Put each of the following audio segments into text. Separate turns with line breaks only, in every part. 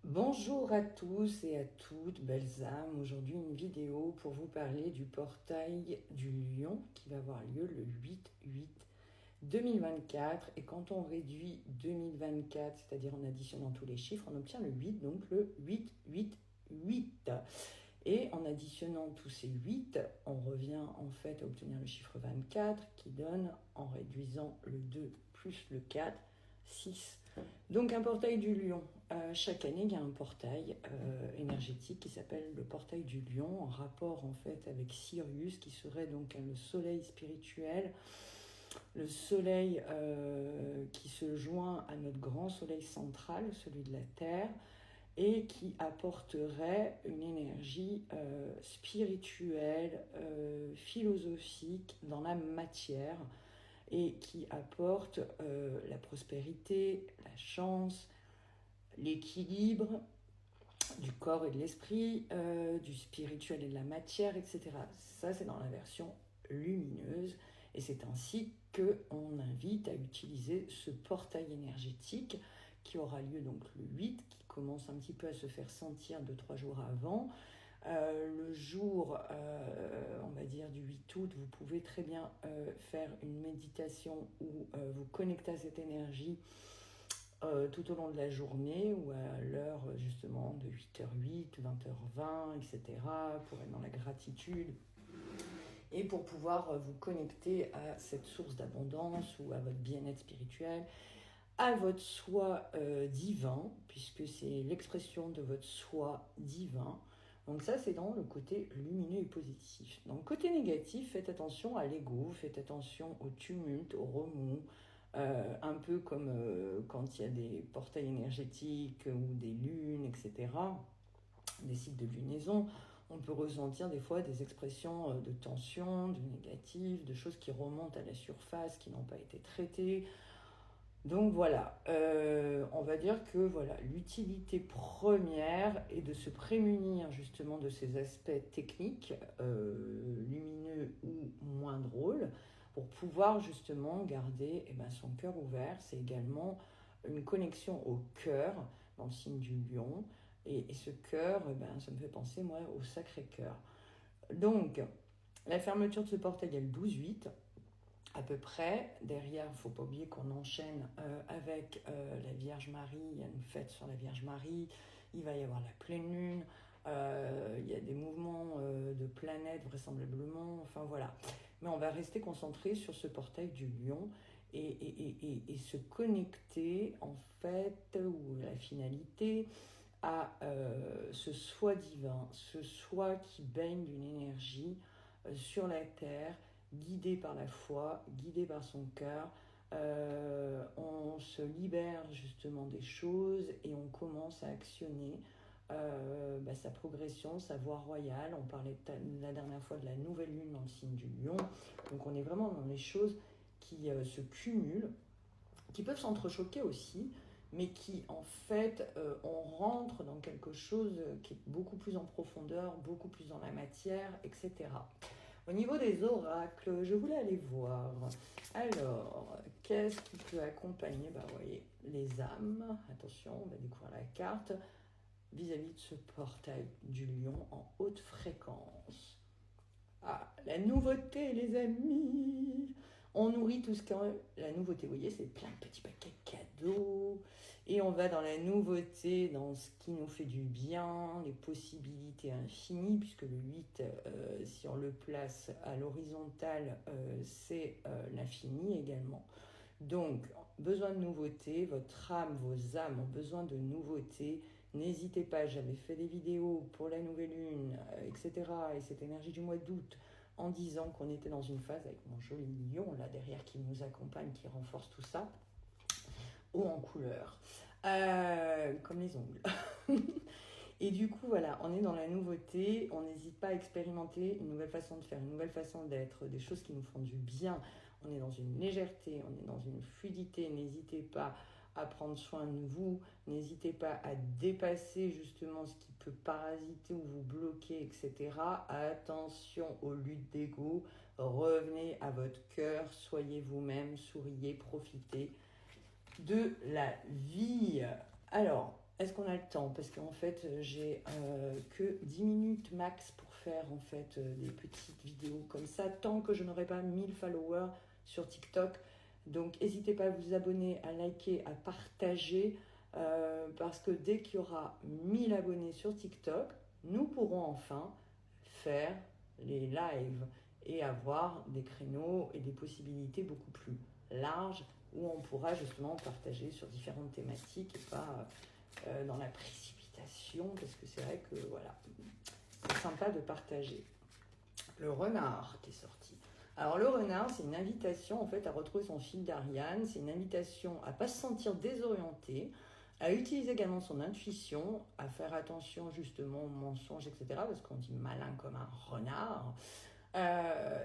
Bonjour à tous et à toutes, belles âmes. Aujourd'hui, une vidéo pour vous parler du portail du Lion qui va avoir lieu le 8-8-2024. Et quand on réduit 2024, c'est-à-dire en additionnant tous les chiffres, on obtient le 8, donc le 8-8-8. Et en additionnant tous ces 8, on revient en fait à obtenir le chiffre 24 qui donne, en réduisant le 2 plus le 4, 6. Donc un portail du lion. Chaque année, il y a un portail énergétique qui s'appelle le portail du lion, en rapport en fait avec Sirius, qui serait donc le soleil spirituel, le soleil qui se joint à notre grand soleil central, celui de la Terre, et qui apporterait une énergie spirituelle, philosophique dans la matière, et qui apporte la prospérité, la chance, l'équilibre du corps et de l'esprit, du spirituel et de la matière, etc. Ça, c'est dans la version lumineuse, et c'est ainsi qu'on invite à utiliser ce portail énergétique qui aura lieu donc le 8, qui commence un petit peu à se faire sentir 2-3 jours avant. Le jour, on va dire, du 8 août, vous pouvez très bien faire une méditation où vous connectez à cette énergie tout au long de la journée ou à l'heure justement de 8h08, 20h20, etc., pour être dans la gratitude et pour pouvoir vous connecter à cette source d'abondance ou à votre bien-être spirituel, à votre soi divin, puisque c'est l'expression de votre soi divin. Donc ça, c'est dans le côté lumineux et positif. Dans le côté négatif, faites attention à l'ego, faites attention au tumulte, au remous, un peu comme quand il y a des portails énergétiques ou des lunes, etc., des cycles de lunaison. On peut ressentir des fois des expressions de tension, de négatif, de choses qui remontent à la surface, qui n'ont pas été traitées. Donc voilà, on va dire que voilà, l'utilité première est de se prémunir justement de ces aspects techniques, lumineux ou moins drôles, pour pouvoir justement garder son cœur ouvert. C'est également une connexion au cœur dans le signe du lion. Et ce cœur, ça me fait penser moi au Sacré-Cœur. Donc, la fermeture de ce portail est le 12-8 à peu près. Derrière, il ne faut pas oublier qu'on enchaîne avec la Vierge Marie. Il y a une fête sur la Vierge Marie. Il va y avoir la pleine lune. Il y a des mouvements de planètes vraisemblablement. Enfin voilà. Mais on va rester concentré sur ce portail du lion et se connecter en fait, ou la finalité, à ce soi divin, ce soi qui baigne d'une énergie sur la terre, guidé par la foi, guidé par son cœur. On se libère justement des choses et on commence à actionner sa progression, sa voie royale. On parlait la dernière fois de la nouvelle lune dans le signe du lion. Donc on est vraiment dans les choses qui se cumulent, qui peuvent s'entrechoquer aussi, mais qui en fait, on rentre dans quelque chose qui est beaucoup plus en profondeur, beaucoup plus dans la matière, etc. Au niveau des oracles, je voulais aller voir. Alors, qu'est-ce qui peut accompagner, vous voyez, les âmes. Attention, on va découvrir la carte vis-à-vis de ce portail du lion en haute fréquence. Ah, la nouveauté, les amis. On nourrit tout ce que la nouveauté. Vous voyez, c'est plein de petits paquets cadeaux. Et on va dans la nouveauté, dans ce qui nous fait du bien, les possibilités infinies, puisque le 8, si on le place à l'horizontale, c'est l'infini également. Donc, besoin de nouveautés, votre âme, vos âmes ont besoin de nouveautés. N'hésitez pas, j'avais fait des vidéos pour la nouvelle lune, etc. Et cette énergie du mois d'août, en disant qu'on était dans une phase avec mon joli lion là derrière qui nous accompagne, qui renforce tout ça, haut en couleur, comme les ongles. Et du coup, voilà, on est dans la nouveauté, on n'hésite pas à expérimenter une nouvelle façon de faire, une nouvelle façon d'être, des choses qui nous font du bien. On est dans une légèreté, on est dans une fluidité. N'hésitez pas à prendre soin de vous, n'hésitez pas à dépasser justement ce qui peut parasiter ou vous bloquer, etc. Attention aux luttes d'ego, revenez à votre cœur, soyez vous-même, souriez, profitez de la vie. Alors, Est-ce qu'on a le temps? Parce qu'en fait, j'ai que 10 minutes max pour faire en fait des petites vidéos comme ça, tant que je n'aurai pas 1000 followers sur TikTok. Donc, n'hésitez pas à vous abonner, à liker, à partager, parce que dès qu'il y aura 1000 abonnés sur TikTok, nous pourrons enfin faire les lives et avoir des créneaux et des possibilités beaucoup plus larges où on pourra justement partager sur différentes thématiques et pas dans la précipitation, parce que c'est vrai que voilà, c'est sympa de partager. Le renard qui est sorti. Alors le renard, c'est une invitation en fait à retrouver son fil d'Ariane, c'est une invitation à ne pas se sentir désorienté, à utiliser également son intuition, à faire attention justement aux mensonges, etc. Parce qu'on dit malin comme un renard.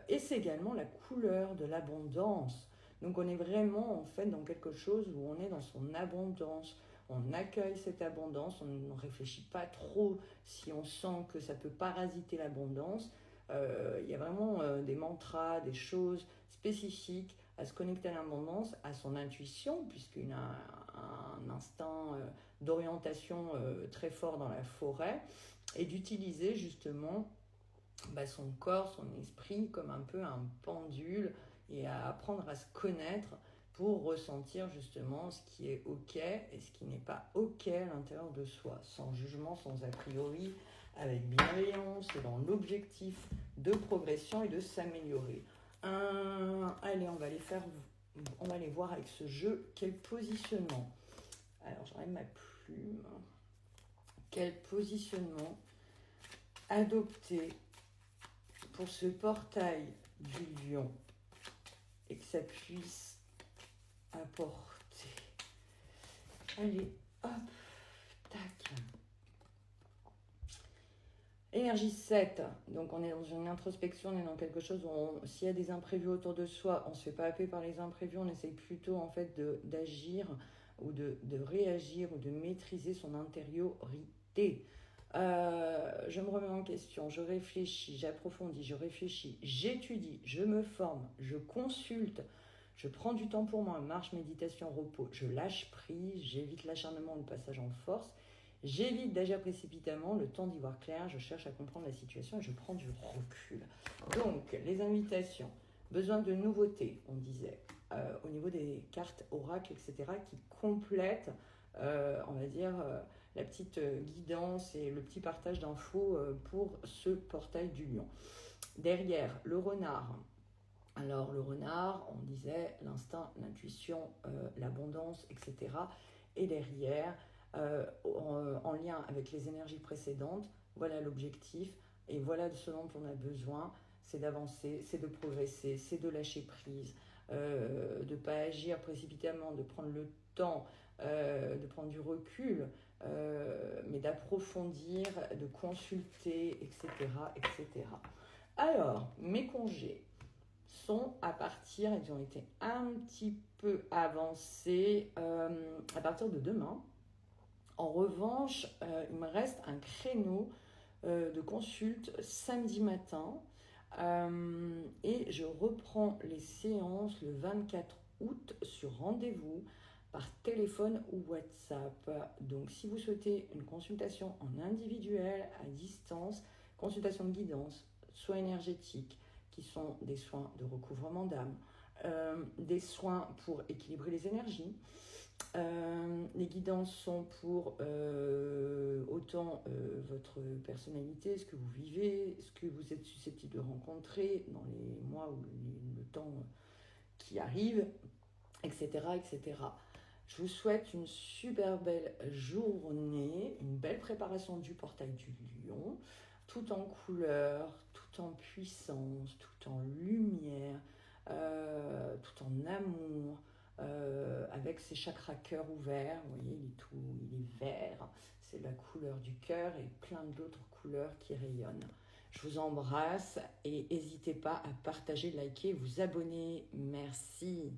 Et c'est également la couleur de l'abondance. Donc on est vraiment en fait dans quelque chose où on est dans son abondance. On accueille cette abondance, on ne réfléchit pas trop si on sent que ça peut parasiter l'abondance. Il y a vraiment des mantras, des choses spécifiques à se connecter à l'abondance, à son intuition, puisqu'il a un instinct d'orientation très fort dans la forêt, et d'utiliser justement son corps, son esprit comme un peu un pendule, et à apprendre à se connaître pour ressentir justement ce qui est ok et ce qui n'est pas ok à l'intérieur de soi, sans jugement, sans a priori, avec bienveillance et dans l'objectif de progression et de s'améliorer. Allez, on va aller voir avec ce jeu quel positionnement. Alors j'enlève ma plume. Quel positionnement adopter pour ce portail du lion et que ça puisse apporter. Allez, hop, tac. Énergie 7, donc on est dans une introspection, on est dans quelque chose où s'il y a des imprévus autour de soi, on ne se fait pas happer par les imprévus, on essaye plutôt en fait d'agir ou de réagir ou de maîtriser son intériorité. Je me remets en question, je réfléchis, j'approfondis, je réfléchis, j'étudie, je me forme, je consulte, je prends du temps pour moi, marche, méditation, repos, je lâche prise, j'évite l'acharnement ou le passage en force, j'évite d'agir précipitamment, le temps d'y voir clair, je cherche à comprendre la situation et je prends du recul. Donc, les invitations, besoin de nouveautés, on disait, au niveau des cartes oracles, etc., qui complètent, on va dire, la petite guidance et le petit partage d'infos pour ce portail du lion. Derrière, le renard. Alors, le renard, on disait l'instinct, l'intuition, l'abondance, etc. Et derrière, en lien avec les énergies précédentes, voilà l'objectif et voilà ce dont on a besoin, c'est d'avancer, c'est de progresser, c'est de lâcher prise, de ne pas agir précipitamment, de prendre le temps, de prendre du recul, mais d'approfondir, de consulter, etc., etc. Alors, mes congés sont à partir, ils ont été un petit peu avancés à partir de demain. En revanche, il me reste un créneau de consulte samedi matin et je reprends les séances le 24 août sur rendez-vous par téléphone ou WhatsApp. Donc si vous souhaitez une consultation en individuel, à distance, consultation de guidance, soins énergétiques, qui sont des soins de recouvrement d'âme, des soins pour équilibrer les énergies. Les guidances sont pour autant votre personnalité, ce que vous vivez, ce que vous êtes susceptible de rencontrer dans les mois ou le temps qui arrive, etc., etc. Je vous souhaite une super belle journée, une belle préparation du portail du lion, tout en couleur, tout en puissance, tout en lumière, tout en amour, avec ses chakras cœur ouverts. Vous voyez, il est vert, c'est la couleur du cœur et plein d'autres couleurs qui rayonnent. Je vous embrasse et n'hésitez pas à partager, liker, vous abonner. Merci.